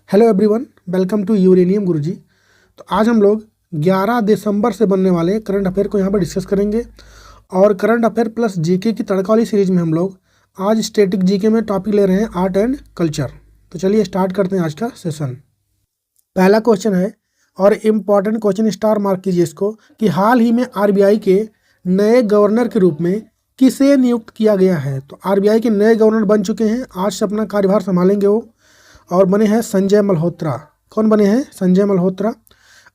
Hello everyone, welcome to uranium Guruji. तो आज हम लोग 11 दिसंबर से बनने वाले करंट अफेयर को यहाँ पर डिस्कस करेंगे। और करंट अफेयर प्लस जीके की तड़का वाली सीरीज में हम लोग आज स्टैटिक जीके में टॉपिक ले रहे हैं आर्ट एंड कल्चर। तो चलिए स्टार्ट करते हैं आज का सेशन। पहला क्वेश्चन है और इम्पॉर्टेंट क्वेश्चन, स्टार मार्क कीजिए इसको, कि हाल ही में आरबीआई के नए गवर्नर के रूप में किसे नियुक्त किया गया है। तो आरबीआई के नए गवर्नर बन चुके हैं, आज से अपना कार्यभार संभालेंगे वो, और बने हैं संजय मल्होत्रा। कौन बने हैं? संजय मल्होत्रा।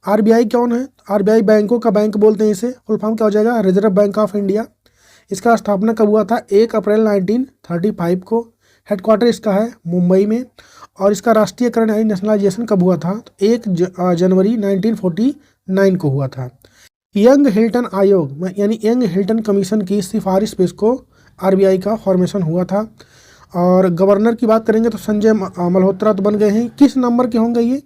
आरबीआई कौन है? आरबीआई बैंकों का बैंक बोलते हैं इसे। फुल फॉर्म क्या हो जाएगा? Reserve bank of India. इसका स्थापना कब हुआ था? 1 अप्रैल 1935 को। हेडक्वार्टर इसका है मुंबई में। और इसका राष्ट्रीयकरण यानी नेशनलाइजेशन कब हुआ था? तो 1 जनवरी 1949 को हुआ था। यंग हिल्टन आयोग यानी यंग हिल्टन कमीशन की सिफारिश पे इसको आरबीआई का फॉर्मेशन हुआ था। और गवर्नर की बात करेंगे तो संजय मल्होत्रा तो बन गए हैं। किस नंबर के होंगे ये?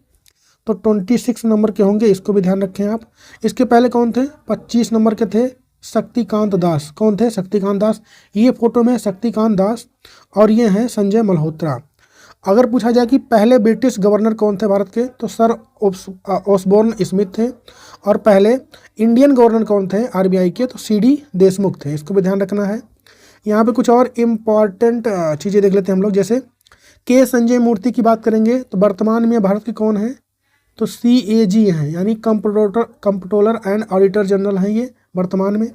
तो 26 नंबर के होंगे, इसको भी ध्यान रखें आप। इसके पहले कौन थे? 25 नंबर के थे शक्तिकांत दास। कौन थे? शक्तिकांत दास। ये फोटो में शक्तिकांत दास और ये हैं संजय मल्होत्रा। अगर पूछा जाए कि पहले ब्रिटिश गवर्नर कौन थे भारत के, तो सर ऑसबोर्न स्मिथ थे। और पहले इंडियन गवर्नर कौन थे आरबीआई के? तो सीडी देशमुख थे। इसको भी ध्यान रखना है। यहाँ पे कुछ और इम्पॉर्टेंट चीज़ें देख लेते हैं हम लोग। जैसे के संजय मूर्ति की बात करेंगे तो वर्तमान में भारत के कौन है? तो CAG हैं, यानी कंप्ट्रोलर एंड ऑडिटर जनरल हैं ये वर्तमान में।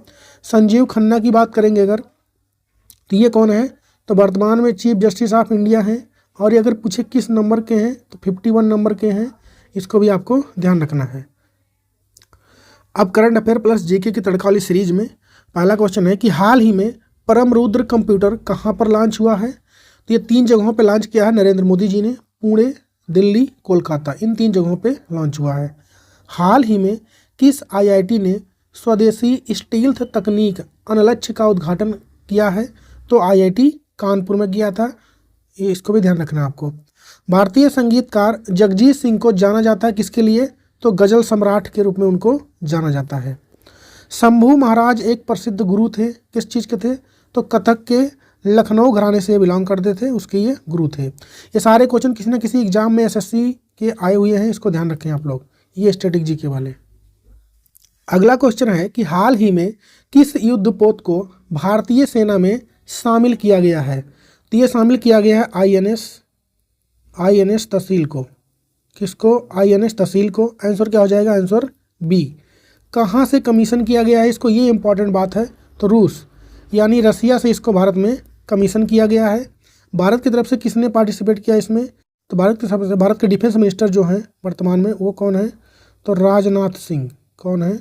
संजीव खन्ना की बात करेंगे अगर, तो ये कौन है? तो वर्तमान में चीफ जस्टिस ऑफ इंडिया हैं। और ये अगर पूछे किस नंबर के हैं तो 51 नंबर के हैं। इसको भी आपको ध्यान रखना है। अब करंट अफेयर प्लस जीके की तड़का वाली सीरीज में पहला क्वेश्चन है कि हाल ही में परम रुद्र कंप्यूटर कहाँ पर लॉन्च हुआ है? तो ये 3 जगहों पे लॉन्च किया है नरेंद्र मोदी जी ने। पुणे, दिल्ली, कोलकाता, इन 3 जगहों पे लॉन्च हुआ है। हाल ही में किस आईआईटी ने स्वदेशी स्टील्थ तकनीक अनलक्ष्य का उद्घाटन किया है? तो आईआईटी कानपुर में किया था। इसको भी ध्यान रखना आपको। भारतीय संगीतकार जगजीत सिंह को जाना जाता है किसके लिए? तो गजल सम्राट के रूप में उनको जाना जाता है। शंभू महाराज एक प्रसिद्ध गुरु थे, किस चीज़ के थे? तो कथक के लखनऊ घराने से बिलोंग करते थे, उसके ये गुरु थे। ये सारे क्वेश्चन किसी न किसी एग्जाम में एसएससी के आए हुए हैं, इसको ध्यान रखें आप लोग, ये स्ट्रेटेजी के वाले। अगला क्वेश्चन है कि हाल ही में किस युद्धपोत को भारतीय सेना में शामिल किया गया है? तो ये शामिल किया गया है आईएनएस तहसील को। किसको? आईएनएस तहसील को। आंसर क्या हो जाएगा? Answer B. कहाँ से कमीशन किया गया है इसको? ये इंपॉर्टेंट बात है। तो रूस यानी रसिया से इसको भारत में कमीशन किया गया है। भारत की तरफ से किसने पार्टिसिपेट किया इसमें? तो भारत के डिफेंस मिनिस्टर जो हैं वर्तमान में, वो कौन है? तो राजनाथ सिंह। कौन है?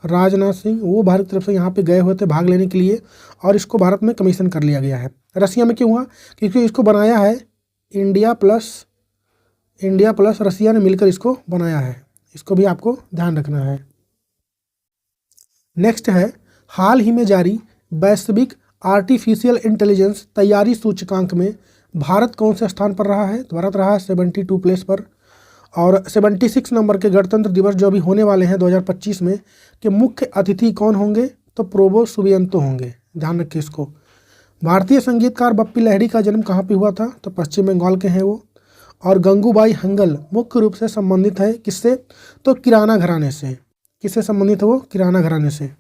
राजनाथ सिंह। वो भारत की तरफ से यहाँ पे गए हुए थे भाग लेने के लिए, और इसको भारत में कमीशन कर लिया गया है। रसिया में क्यों हुआ? क्योंकि इसको बनाया है इंडिया प्लस रसिया ने मिलकर इसको बनाया है। इसको भी आपको ध्यान रखना है। नेक्स्ट है, हाल ही में जारी वैश्विक आर्टिफिशियल इंटेलिजेंस तैयारी सूचकांक में भारत कौन से स्थान पर रहा है? तो भारत रहा है 72 प्लेस पर। और 76 नंबर के गणतंत्र दिवस जो अभी होने वाले हैं 2025 में, के मुख्य अतिथि कौन होंगे? तो प्रोबो सुबियंतो होंगे। ध्यान रखिए इसको। भारतीय संगीतकार बप्पी लहरी का जन्म कहाँ पे हुआ था? तो पश्चिम बंगाल के हैं वो। और गंगूबाई हंगल मुख्य रूप से संबंधित है किससे? तो किराना घराने से। किससे संबंधित है वो? किराना घराने से।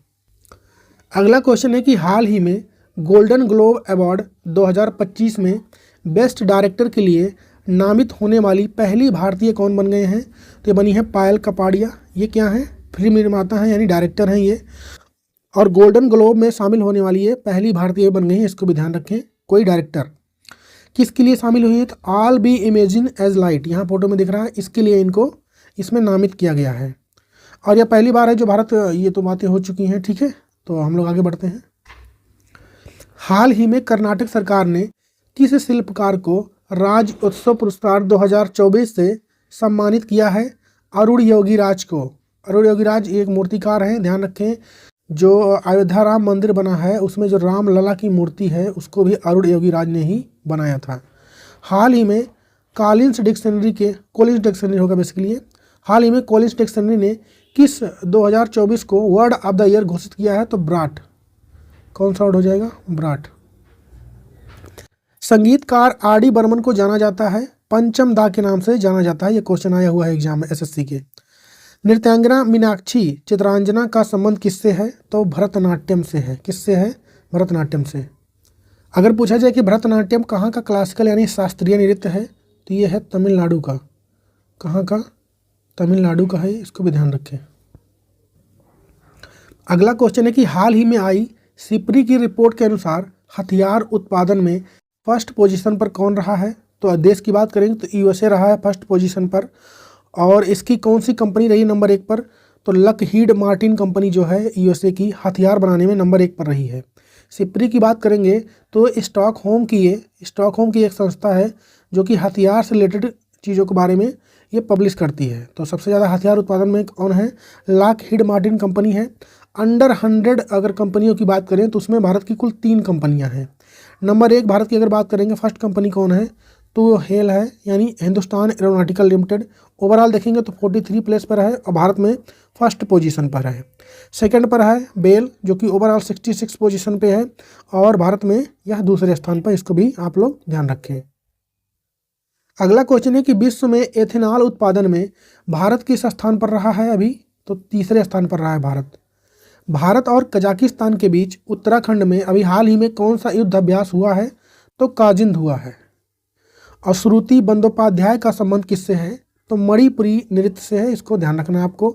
अगला क्वेश्चन है कि हाल ही में गोल्डन ग्लोब अवार्ड 2025 में बेस्ट डायरेक्टर के लिए नामित होने वाली पहली भारतीय कौन बन गए हैं? तो ये बनी है पायल कपाड़िया। ये क्या है? फिल्म निर्माता हैं, यानी डायरेक्टर हैं ये। और गोल्डन ग्लोब में शामिल होने वाली ये पहली भारतीय बन गई हैं, इसको भी ध्यान रखें। कोई डायरेक्टर किसके लिए शामिल हुई है? तो all B imagine as light, यहाँ फोटो में दिख रहा है, इसके लिए इनको इसमें नामित किया गया है। और यह पहली बार है जो भारत, ये तो बातें हो चुकी हैं, ठीक है। तो हम लोग आगे बढ़ते हैं। हाल ही में कर्नाटक सरकार ने किस शिल्पकार को राज्य उत्सव पुरस्कार 2024 से सम्मानित किया है? अरुण योगीराज को। अरुण योगीराज एक मूर्तिकार हैं, ध्यान रखें। जो अयोध्या राम मंदिर बना है उसमें जो राम लला की मूर्ति है उसको भी अरुण योगीराज ने ही बनाया था। हाल ही में कॉलिन्स डिक्शनरी होगा बेसिकली। हाल ही में कॉलिन्स डिक्शनरी ने किस 2024 को वर्ड ऑफ द ईयर घोषित किया है? तो ब्राट। कौन सा वर्ड हो जाएगा? ब्राट। संगीतकार आर डी बर्मन को जाना जाता है पंचम दा के नाम से जाना जाता है। ये क्वेश्चन आया हुआ है एग्जाम में एसएससी के। नृत्यांगना मीनाक्षी चित्रांजना का संबंध किससे है? तो भरतनाट्यम से है। किससे है? भरतनाट्यम से। अगर पूछा जाए कि भरतनाट्यम कहाँ का क्लासिकल यानी शास्त्रीय नृत्य है, तो ये है तमिलनाडु का। कहाँ का? तमिलनाडु का है, इसको भी ध्यान रखें। अगला क्वेश्चन है कि हाल ही में आई सिपरी की रिपोर्ट के अनुसार हथियार उत्पादन में फर्स्ट पोजीशन पर कौन रहा है? तो देश की बात करेंगे तो यूएसए रहा है फर्स्ट पोजीशन पर। और इसकी कौन सी कंपनी रही नंबर 1 पर? तो लॉकहीड मार्टिन कंपनी जो है यूएसए की हथियार बनाने में नंबर 1 पर रही है। सिपरी की बात करेंगे तो स्टॉकहोम की एक संस्था है जो कि हथियार से रिलेटेड चीज़ों के बारे में ये पब्लिश करती है। तो सबसे ज़्यादा हथियार उत्पादन में कौन है? लॉकहीड मार्टिन कंपनी है। अंडर 100 अगर कंपनियों की बात करें तो उसमें भारत की कुल 3 कंपनियां हैं। नंबर 1 भारत की अगर बात करेंगे फर्स्ट कंपनी कौन है? तो हेल है, यानी हिंदुस्तान एरोनॉटिकल लिमिटेड। ओवरऑल देखेंगे तो 43 प्लेस पर है और भारत में फर्स्ट पोजीशन पर है। सेकंड पर है बेल जो कि ओवरऑल 66 पोजीशन पे है और भारत में यह दूसरे स्थान पर। इसको भी आप लोग ध्यान रखें। अगला क्वेश्चन है कि विश्व में एथेनॉल उत्पादन में भारत किस स्थान पर रहा है अभी? तो तीसरे स्थान पर रहा है भारत। भारत और कजाकिस्तान के बीच उत्तराखंड में अभी हाल ही में कौन सा युद्ध अभ्यास हुआ है? तो काजिंद हुआ है। और श्रुति बंदोपाध्याय का संबंध किससे है? तो मणिपुरी नृत्य से है, इसको ध्यान रखना है आपको।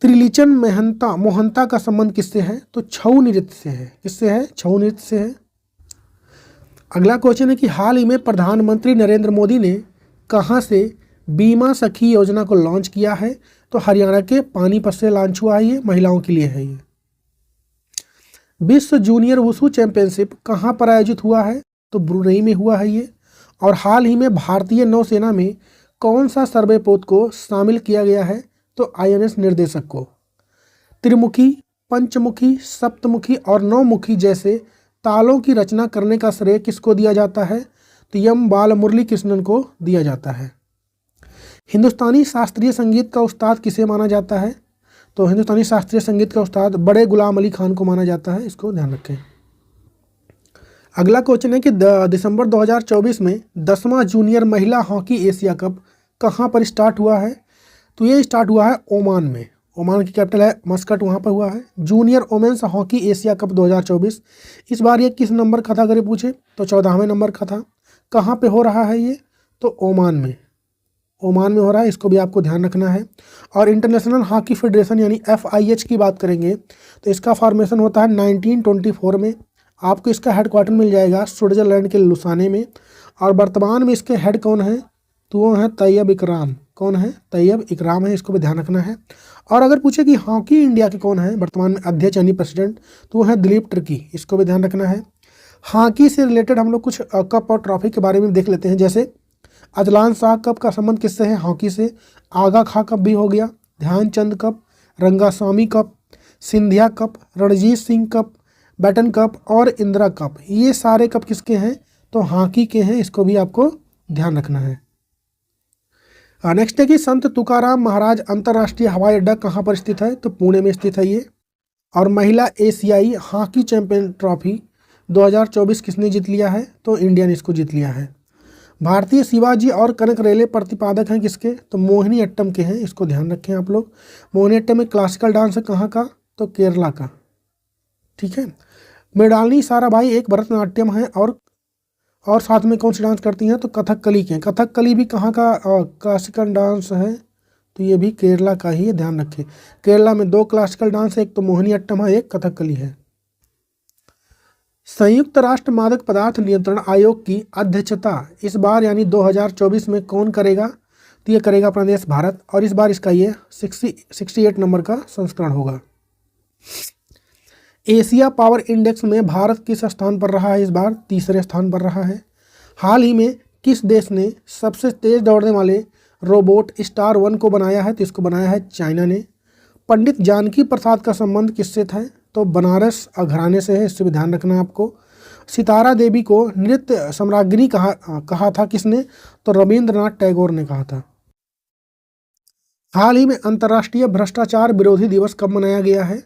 त्रिलिचन मोहंता का संबंध किससे है? तो छऊ नृत्य से है। किससे है? छऊ नृत्य से है। अगला क्वेश्चन है कि हाल ही में प्रधानमंत्री नरेंद्र मोदी ने कहाँ से बीमा सखी योजना को लॉन्च किया है? तो हरियाणा के पानीपत से लॉन्च हुआ है। ये महिलाओं के लिए है। ये विश्व जूनियर वुशु चैंपियनशिप कहाँ पर आयोजित हुआ है? तो ब्रुनेई में हुआ है ये। और हाल ही में भारतीय नौसेना में कौन सा सर्वे पोत को शामिल किया गया है? तो आईएनएस निर्देशक को। त्रिमुखी, पंचमुखी, सप्तमुखी और नौमुखी जैसे तालों की रचना करने का श्रेय किसको दिया जाता है? तो एम बालमुरली कृष्णन को दिया जाता है। हिंदुस्तानी शास्त्रीय संगीत का उस्ताद किसे माना जाता है? तो हिंदुस्तानी शास्त्रीय संगीत का उस्ताद बड़े गुलाम अली खान को माना जाता है। इसको ध्यान रखें। अगला क्वेश्चन है कि दिसंबर 2024 में 10वां जूनियर महिला हॉकी एशिया कप कहाँ पर स्टार्ट हुआ है? तो ये स्टार्ट हुआ है ओमान में। ओमान की कैपिटल है मस्कट, वहाँ पर हुआ है junior women's hockey Asia cup 2024। इस बार ये किस नंबर का था अगर पूछे तो 14वें नंबर का था। कहाँ पे हो रहा है ये? तो ओमान में हो रहा है। इसको भी आपको ध्यान रखना है। और इंटरनेशनल हॉकी फेडरेशन यानी FIH की बात करेंगे तो इसका फॉर्मेशन होता है 1924 में। आपको इसका हेडक्वार्टर मिल जाएगा स्विट्जरलैंड के लुसाने में। और वर्तमान में इसके हेड कौन है? तो वो है तैयब इकराम। कौन है? तैयब इकराम है। इसको भी ध्यान रखना है। और अगर पूछे कि हॉकी इंडिया के कौन है वर्तमान में अध्यक्ष यानी प्रेसिडेंट, तो वो है दिलीप टर्की। इसको भी ध्यान रखना है। हॉकी से रिलेटेड हम लोग कुछ कप और ट्रॉफी के बारे में देख लेते हैं। जैसे अजलान शाह कप का संबंध किससे है? हॉकी से। आगा खां कप भी हो गया, Dhyanchand cup, Rangaswamy cup, Scindia cup, Ranjit Singh cup, Beighton cup और इंदिरा कप, ये सारे कप किसके हैं? तो हॉकी के हैं। इसको भी आपको ध्यान रखना है। नेक्स्ट है कि संत तुकाराम महाराज अंतर्राष्ट्रीय हवाई अड्डा कहाँ पर स्थित है? तो पुणे में स्थित है ये। और महिला एशियाई हॉकी चैंपियन ट्रॉफी 2024 किसने जीत लिया है? तो इंडिया ने इसको जीत लिया है। भारतीय शिवाजी और कनक रेले प्रतिपादक हैं किसके? तो मोहिनी अट्टम के हैं। इसको ध्यान रखें आप लोग। मोहिनी अट्टम एक क्लासिकल डांस है, कहाँ का? तो केरला का। ठीक है। मृणालिनी साराभाई एक भरतनाट्यम है और साथ में कौन सी डांस करती हैं? तो कथकली के। कथकली भी कहाँ का क्लासिकल डांस है? तो ये भी केरला का ही है, ध्यान रखें। केरला में 2 क्लासिकल डांस है, एक तो मोहिनी अट्टम है, एक कथकली है। संयुक्त राष्ट्र मादक पदार्थ नियंत्रण आयोग की अध्यक्षता इस बार यानी 2024 में कौन करेगा? तो ये करेगा अपना देश भारत। और इस बार इसका ये 68 नंबर का संस्करण होगा। एशिया पावर इंडेक्स में भारत किस स्थान पर रहा है? इस बार तीसरे स्थान पर रहा है। हाल ही में किस देश ने सबसे तेज दौड़ने वाले रोबोट स्टार 1 को बनाया है? तो इसको बनाया है चाइना ने। पंडित जानकी प्रसाद का संबंध किससे था? तो बनारस घराने से है। इससे भी ध्यान रखना है आपको। सितारा देवी को नृत्य सम्राज्ञी कहा था किसने? तो रविंद्रनाथ टैगोर ने कहा था। हाल ही में अंतर्राष्ट्रीय भ्रष्टाचार विरोधी दिवस कब मनाया गया है?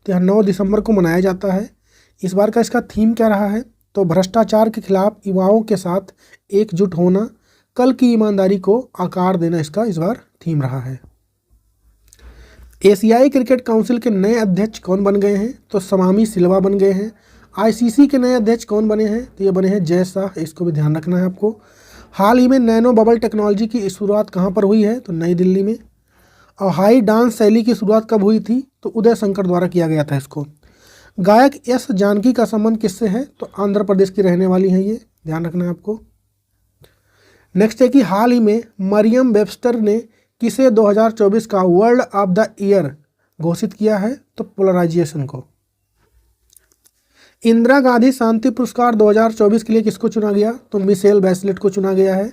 तो यह 9 दिसंबर को मनाया जाता है। इस बार का इसका थीम क्या रहा है? तो भ्रष्टाचार के खिलाफ युवाओं के साथ एकजुट होना, कल की ईमानदारी को आकार देना इसका इस बार थीम रहा है। एशियाई क्रिकेट काउंसिल के नए अध्यक्ष कौन बन गए हैं? तो समामी सिल्वा बन गए हैं। आईसीसी के नए अध्यक्ष कौन बने हैं? तो ये बने हैं जय शाह, इसको भी ध्यान रखना है आपको। हाल ही में नैनो बबल टेक्नोलॉजी की शुरुआत कहाँ पर हुई है? तो नई दिल्ली में। और हाई डांस शैली की शुरुआत कब हुई थी? तो उदय शंकर द्वारा किया गया था इसको। गायक एस जानकी का संबंध किससे है? तो आंध्र प्रदेश की रहने वाली हैं, ये ध्यान रखना है आपको। नेक्स्ट है कि हाल ही में मरियम वेबस्टर ने किसे 2024 का वर्ल्ड ऑफ द ईयर घोषित किया है? तो पोलराइजेशन को। इंदिरा गांधी शांति पुरस्कार 2024 के लिए किसको चुना गया? तो मिशेल बैचलेट को चुना गया है।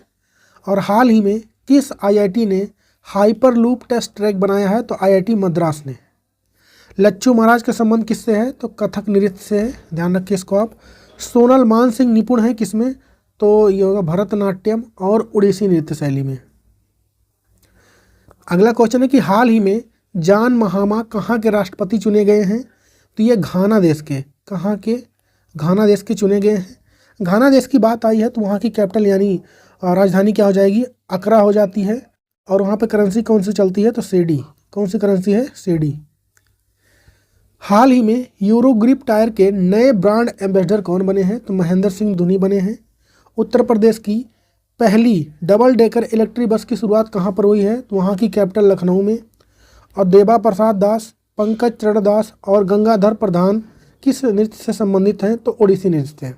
और हाल ही में किस आईआईटी ने हाइपरलूप टेस्ट ट्रैक बनाया है? तो आईआईटी मद्रास ने। लच्छू महाराज का संबंध किससे है? तो कथक नृत्य से है, ध्यान रखिए इसको आप। सोनल मान सिंह निपुण है किसमें? तो ये होगा भरतनाट्यम और उड़ीसी नृत्य शैली में। अगला क्वेश्चन है कि हाल ही में जान महामा कहाँ के राष्ट्रपति चुने गए हैं? तो ये घाना देश के, कहाँ के? घाना देश के चुने गए हैं। घाना देश की बात आई है तो वहाँ की कैपिटल यानी राजधानी क्या हो जाएगी? अकरा हो जाती है। और वहाँ पे करेंसी कौन सी चलती है? तो सेडी। कौन सी करेंसी है? सेडी। हाल ही में यूरो ग्रिप टायर के नए ब्रांड एम्बेसडर कौन बने हैं? तो महेंद्र सिंह धोनी बने हैं। उत्तर प्रदेश की पहली डबल डेकर इलेक्ट्रिक बस की शुरुआत कहाँ पर हुई है? तो वहाँ की कैपिटल लखनऊ में। और देबा प्रसाद दास, पंकज चरण दास और गंगाधर प्रधान किस नृत्य से संबंधित हैं? तो ओडिसी नृत्य से।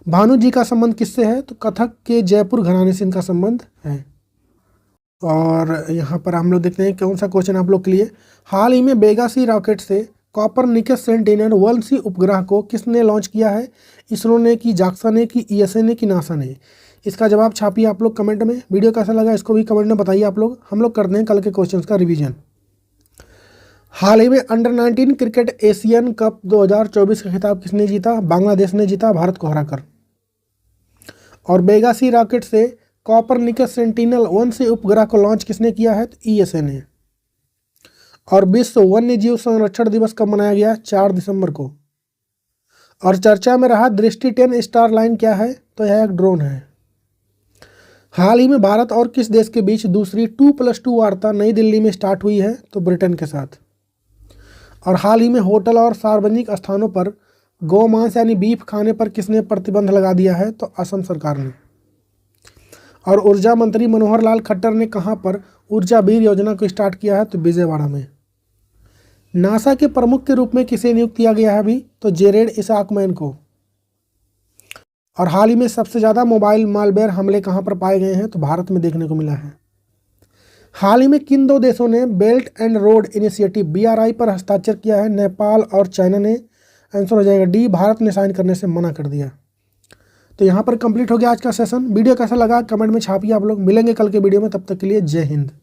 भानु जी का संबंध किससे है? तो कथक के जयपुर घराने से इनका संबंध है। और यहाँ पर हम लोग देखते हैं कौन सा क्वेश्चन आप लोग के लिए। हाल ही में वेगा सी रॉकेट से कॉपरनिकस सेंटिनल-1 उपग्रह को किसने लॉन्च किया है? इसरो ने, की जाक्सा ने, की ईएसए ने, की नासा ने? इसका जवाब छापिए आप लोग कमेंट में। वीडियो कैसा लगा इसको भी कमेंट में बताइए आप लोग। हम लोग करते हैं कल के क्वेश्चंस का रिवीजन। हाल ही में अंडर 19 क्रिकेट एशियन कप 2024 का खिताब किसने जीता? बांग्लादेश ने जीता, भारत को हराकर। और वेगा सी रॉकेट से कॉपरनिकस सेंटिनल-1 उपग्रह को लॉन्च किसने किया है? तो ईएसए ने। और विश्व वन्य जीव संरक्षण दिवस कब मनाया गया? 4 दिसंबर को। और चर्चा में रहा दृष्टि 10 स्टार लाइन क्या है? तो यह एक ड्रोन है। हाल ही में भारत और किस देश के बीच दूसरी 2+2 वार्ता नई दिल्ली में स्टार्ट हुई है? तो ब्रिटेन के साथ। और हाल ही में होटल और सार्वजनिक स्थानों पर गौमांस यानी बीफ खाने पर किसने प्रतिबंध लगा दिया है? तो असम सरकार ने। और ऊर्जा मंत्री मनोहर लाल खट्टर ने कहां पर ऊर्जा बीर योजना को स्टार्ट किया है? तो विजयवाड़ा में। नासा के प्रमुख के रूप में किसे नियुक्त किया गया है अभी? तो जेरेड इसाकमैन को। और हाल ही में सबसे ज़्यादा मोबाइल मालवेयर हमले कहां पर पाए गए हैं? तो भारत में देखने को मिला है। हाल ही में किन 2 देशों ने belt and road initiative BRI पर हस्ताक्षर किया है? नेपाल और चाइना ने। आंसर हो जाएगा डी, भारत ने साइन करने से मना कर दिया। तो यहाँ पर कंप्लीट हो गया आज का सेशन। वीडियो कैसा लगा कमेंट में छापिए आप लोग। मिलेंगे कल के वीडियो में, तब तक के लिए जय हिंद।